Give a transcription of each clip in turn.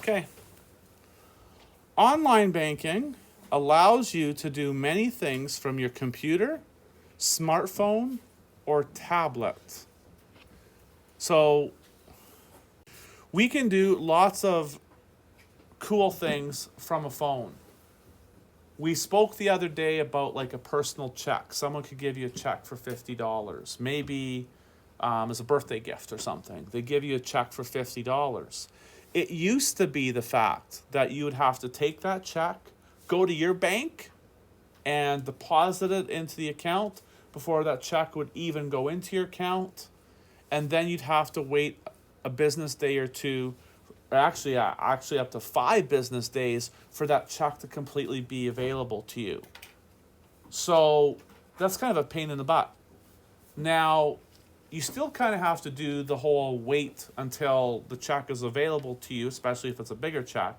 Okay. Online banking allows you to do many things from your computer, smartphone, or tablet. So we can do lots of cool things from a phone. We spoke the other day about like a personal check. Someone could give you a check for $50, maybe as a birthday gift or something. They give you a check for $50. It used to be the fact that you would have to take that check, go to your bank, and deposit it into the account before that check would even go into your account. And then you'd have to wait a business day or two, or actually up to 5 business days for that check to completely be available to you. So that's kind of a pain in the butt. Now, you still kind of have to do the whole wait until the check is available to you, especially if it's a bigger check,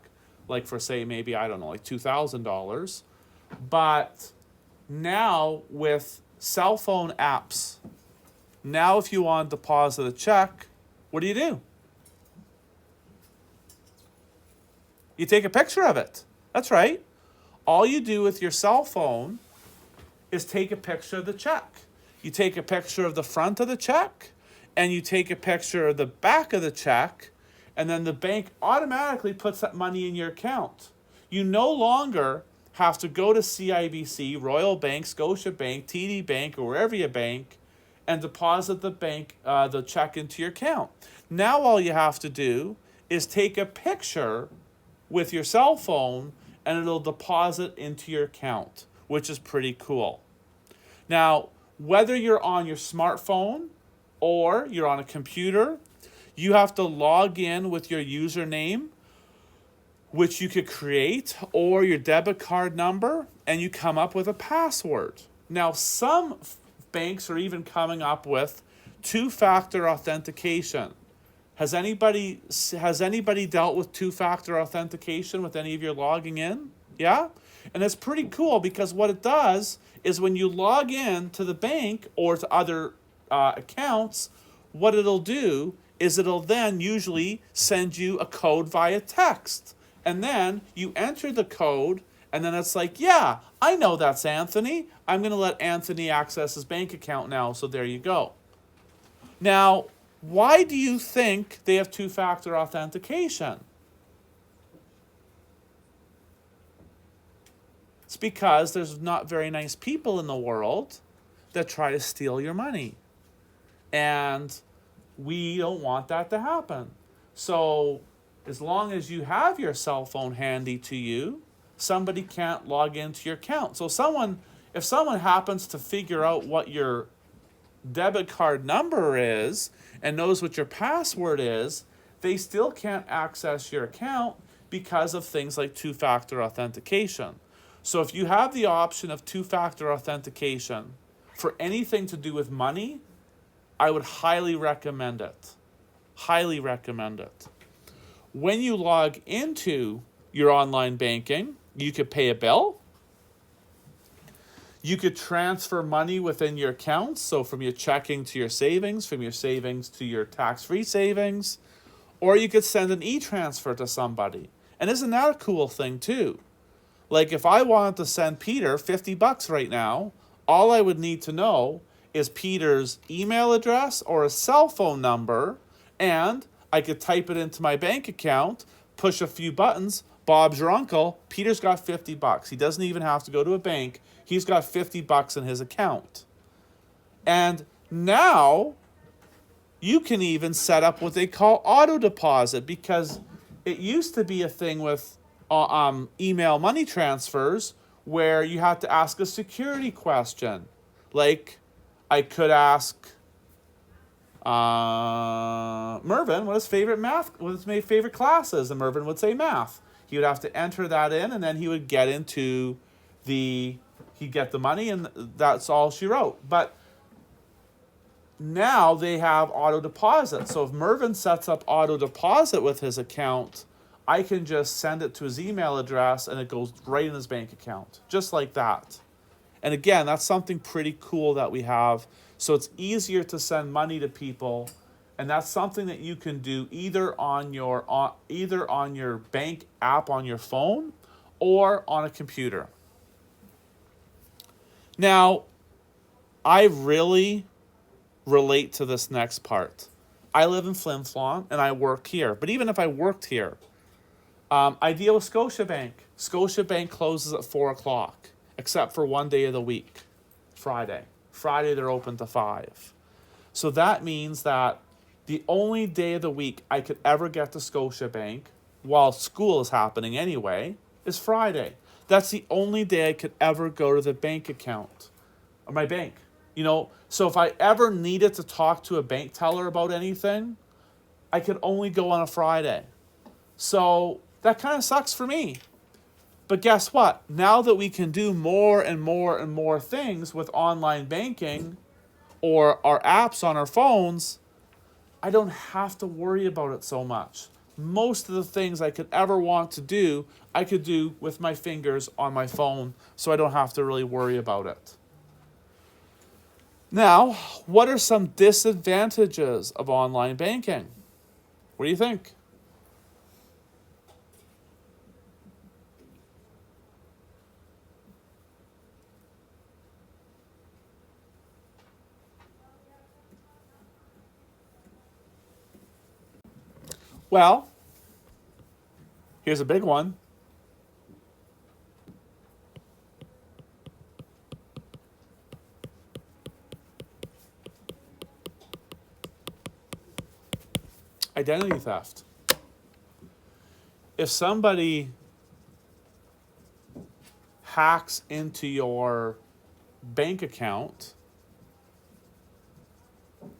like for say maybe, I don't know, like $2,000. But now with cell phone apps, now if you want to deposit a check, what do? You take a picture of it. That's right. All you do with your cell phone is take a picture of the check. You take a picture of the front of the check, and you take a picture of the back of the check, and then the bank automatically puts that money in your account. You no longer have to go to CIBC, Royal Bank, Scotiabank, TD Bank, or wherever you bank, and deposit the check into your account. Now all you have to do is take a picture with your cell phone, and it'll deposit into your account, which is pretty cool. Now, whether you're on your smartphone or you're on a computer, you have to log in with your username, which you could create, or your debit card number, and you come up with a password. Now, some banks are even coming up with two-factor authentication. Has anybody dealt with two-factor authentication with any of your logging in? Yeah? And it's pretty cool because what it does is when you log in to the bank or to other accounts, what it'll do is it'll then usually send you a code via text. And then you enter the code, and then it's like, yeah, I know that's Anthony. I'm going to let Anthony access his bank account now, so there you go. Now, why do you think they have two-factor authentication? It's because there's not very nice people in the world that try to steal your money. And we don't want that to happen. So as long as you have your cell phone handy to you, somebody can't log into your account. So if someone happens to figure out what your debit card number is and knows what your password is, they still can't access your account because of things like two-factor authentication. So if you have the option of two-factor authentication for anything to do with money, I would highly recommend it. Highly recommend it. When you log into your online banking, you could pay a bill. You could transfer money within your accounts, so from your checking to your savings, from your savings to your tax-free savings, or you could send an e-transfer to somebody. And isn't that a cool thing too? Like if I wanted to send Peter $50 right now, all I would need to know is Peter's email address or a cell phone number, and I could type it into my bank account, push a few buttons, Bob's your uncle, Peter's got $50. He doesn't even have to go to a bank. He's got $50 in his account. And now you can even set up what they call auto deposit, because it used to be a thing with email money transfers where you had to ask a security question. Like I could ask Mervyn what his favorite class is, and Mervyn would say math. He would have to enter that in, and then he would get into he'd get the money, and that's all she wrote. But now they have auto deposit. So if Mervyn sets up auto deposit with his account, I can just send it to his email address and it goes right in his bank account, just like that. And again, that's something pretty cool that we have. So it's easier to send money to people And that's something that you can do either on your bank app on your phone or on a computer. Now, I really relate to this next part. I live in Flin Flon and I work here. But even if I worked here, I deal with Scotiabank. Scotiabank closes at 4 o'clock, except for one day of the week, Friday. Friday they're open to 5. So that means that the only day of the week I could ever get to Scotiabank, while school is happening anyway, is Friday. That's the only day I could ever go to the bank account, or my bank. So if I ever needed to talk to a bank teller about anything, I could only go on a Friday. So that kind of sucks for me. But guess what? Now that we can do more and more and more things with online banking or our apps on our phones, I don't have to worry about it so much. Most of the things I could ever want to do, I could do with my fingers on my phone, so I don't have to really worry about it. Now, what are some disadvantages of online banking? What do you think? Well, here's a big one. Identity theft. If somebody hacks into your bank account,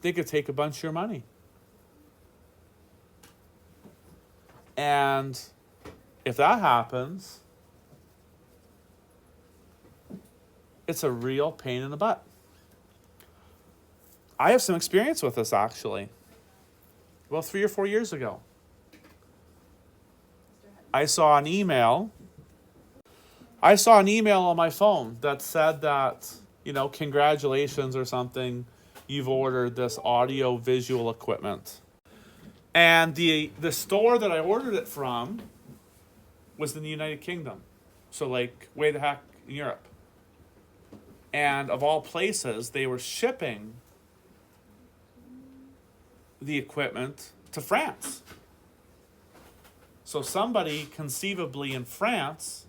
they could take a bunch of your money. And if that happens, it's a real pain in the butt. I have some experience with this, actually. Well, 3 or 4 years ago, I saw an email on my phone that said that, congratulations or something, you've ordered this audio visual equipment. And the store that I ordered it from was in the United Kingdom. So way the heck in Europe. And of all places, they were shipping the equipment to France. So somebody conceivably in France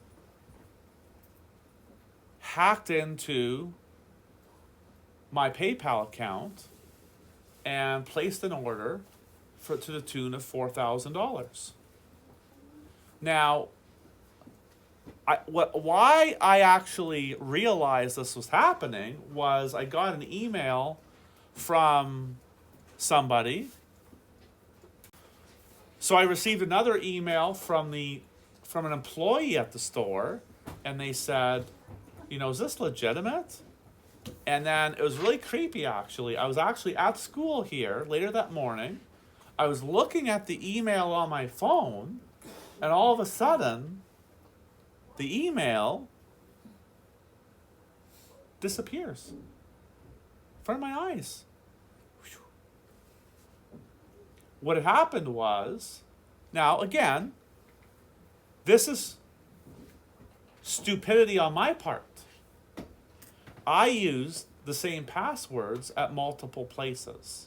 hacked into my PayPal account and placed an order to the tune of $4,000. Now, why I actually realized this was happening was I got an email from somebody. So I received another email from an employee at the store, and they said, is this legitimate? And then it was really creepy, actually. I was actually at school here later that morning. I was looking at the email on my phone, and all of a sudden, the email disappears in front of my eyes. What had happened was, now again, this is stupidity on my part. I used the same passwords at multiple places.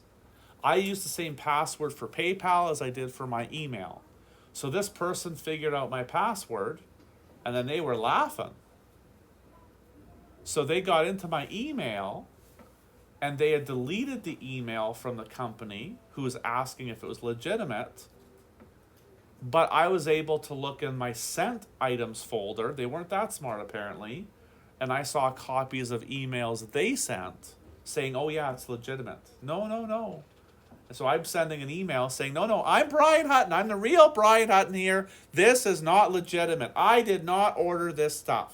I used the same password for PayPal as I did for my email. So this person figured out my password, and then they were laughing. So they got into my email, and they had deleted the email from the company who was asking if it was legitimate. But I was able to look in my sent items folder. They weren't that smart, apparently. And I saw copies of emails they sent saying, oh, yeah, it's legitimate. No. So I'm sending an email saying, no, I'm Brian Hutton. I'm the real Brian Hutton here. This is not legitimate. I did not order this stuff.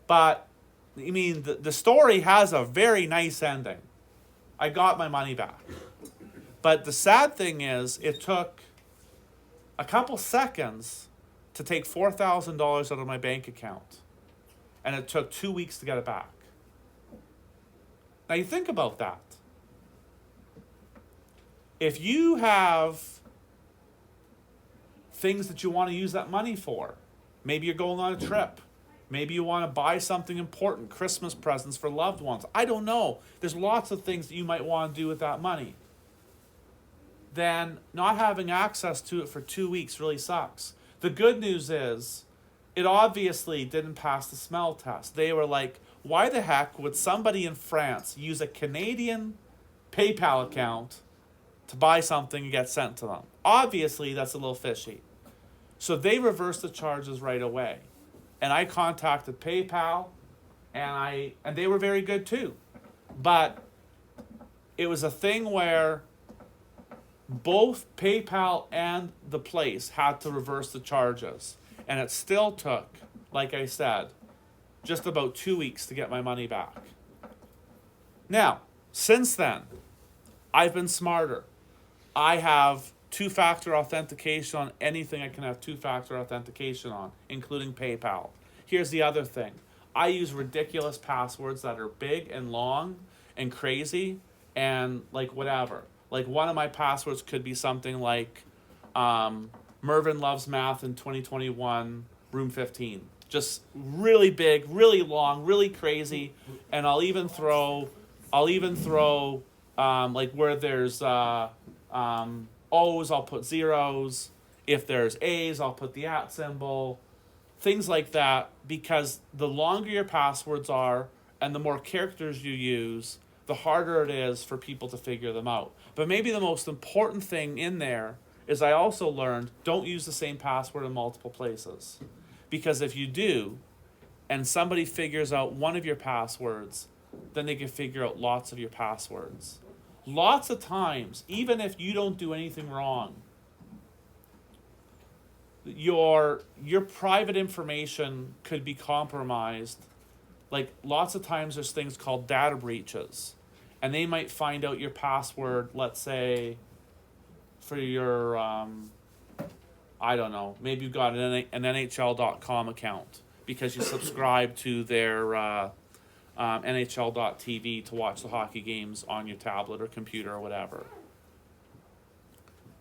But, the story has a very nice ending. I got my money back. But the sad thing is, it took a couple seconds to take $4,000 out of my bank account. And it took 2 weeks to get it back. Now you think about that. If you have things that you want to use that money for, maybe you're going on a trip. Maybe you want to buy something important, Christmas presents for loved ones. I don't know. There's lots of things that you might want to do with that money. Then not having access to it for 2 weeks really sucks. The good news is it obviously didn't pass the smell test. They were like, why the heck would somebody in France use a Canadian PayPal account to buy something and get sent to them? Obviously, that's a little fishy. So they reversed the charges right away. And I contacted PayPal, and they were very good too. But it was a thing where both PayPal and the place had to reverse the charges. And it still took, like I said, just about 2 weeks to get my money back. Now, since then, I've been smarter. I have two-factor authentication on anything I can have two-factor authentication on, including PayPal. Here's the other thing. I use ridiculous passwords that are big and long and crazy and like whatever. Like one of my passwords could be something like Mervyn loves math in 2021, room 15. Just really big, really long, really crazy. And I'll even throw like where there's O's, I'll put zeros. If there's A's, I'll put the @ symbol. Things like that, because the longer your passwords are and the more characters you use, the harder it is for people to figure them out. But maybe the most important thing in there is I also learned don't use the same password in multiple places. Because if you do, and somebody figures out one of your passwords, then they can figure out lots of your passwords. Lots of times, even if you don't do anything wrong, your private information could be compromised. Like lots of times there's things called data breaches, and they might find out your password, let's say for your I don't know, maybe you've got an NHL.com account because you subscribe to their NHL.tv to watch the hockey games on your tablet or computer or whatever.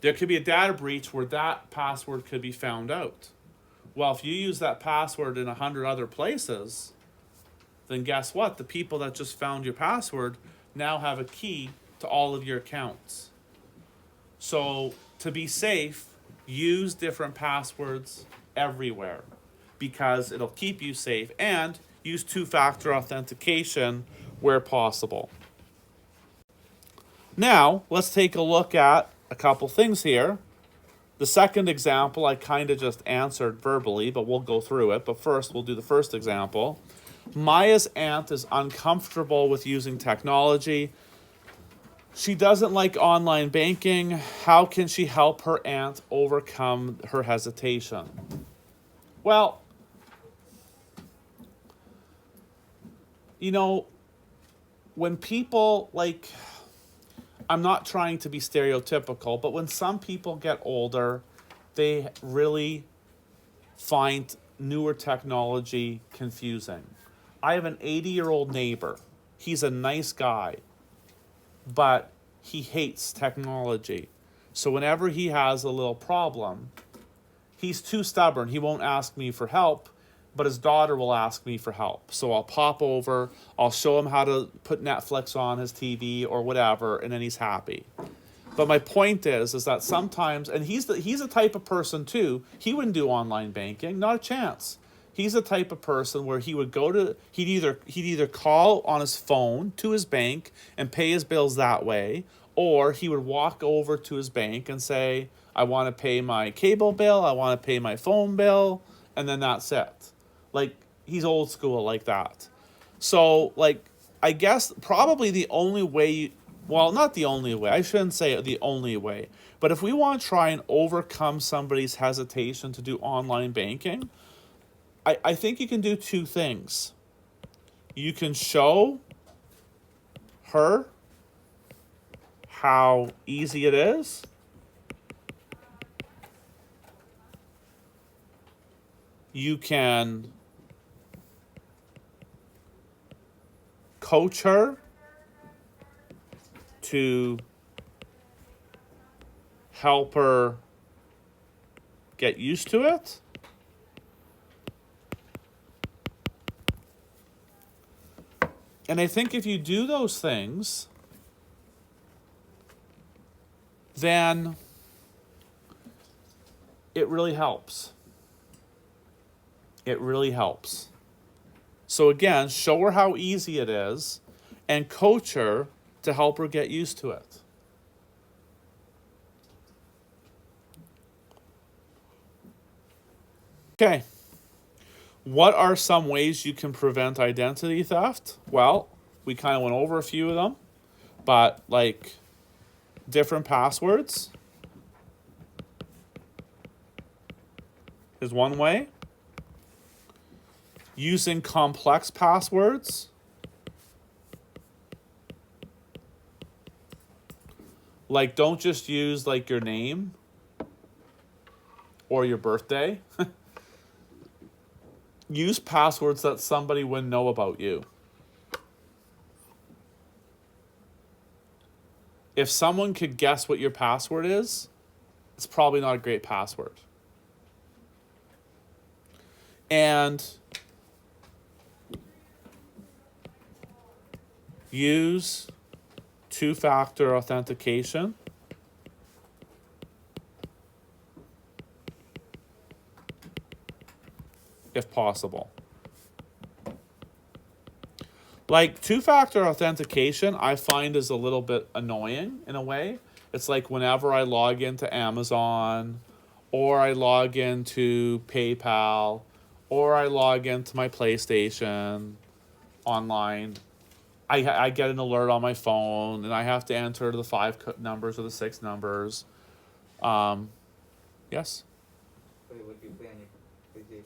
There could be a data breach where that password could be found out. Well, if you use that password in 100 other places, then guess what? The people that just found your password now have a key to all of your accounts. So to be safe, use different passwords everywhere because it'll keep you safe, and use two-factor authentication where possible. Now, let's take a look at a couple things here. The second example I kind of just answered verbally, but we'll go through it. But first, we'll do the first example. Maya's aunt is uncomfortable with using technology. She doesn't like online banking. How can she help her aunt overcome her hesitation? Well, you know, when people like, I'm not trying to be stereotypical, but when some people get older, they really find newer technology confusing. I have an 80-year-old neighbor. He's a nice guy, but he hates technology. So whenever he has a little problem, he's too stubborn. He won't ask me for help, but his daughter will ask me for help. So I'll pop over, I'll show him how to put Netflix on his TV or whatever, and then he's happy. But my point is that sometimes, and he's a type of person too, he wouldn't do online banking, not a chance. He's the type of person where he would he'd either call on his phone to his bank and pay his bills that way, or he would walk over to his bank and say, I want to pay my cable bill, I want to pay my phone bill, and then that's it. Like, he's old school like that. So, like, I guess probably the only way, well, not the only way, I shouldn't say the only way, but if we want to try and overcome somebody's hesitation to do online banking, I think you can do two things. You can show her how easy it is. You can coach her to help her get used to it. And I think if you do those things, then it really helps. It really helps. So again, show her how easy it is and coach her to help her get used to it. Okay. What are some ways you can prevent identity theft? Well, we kind of went over a few of them, but like different passwords is one way. Using complex passwords. Like, don't just use like your name or your birthday. Use passwords that somebody wouldn't know about you. If someone could guess what your password is, it's probably not a great password. And use two-factor authentication. If possible. Like two-factor authentication, I find is a little bit annoying in a way. It's like whenever I log into Amazon or I log into PayPal or I log into my PlayStation online, I get an alert on my phone and I have to enter the 5 numbers or the 6 numbers. Yes? What do you play on your PlayStation?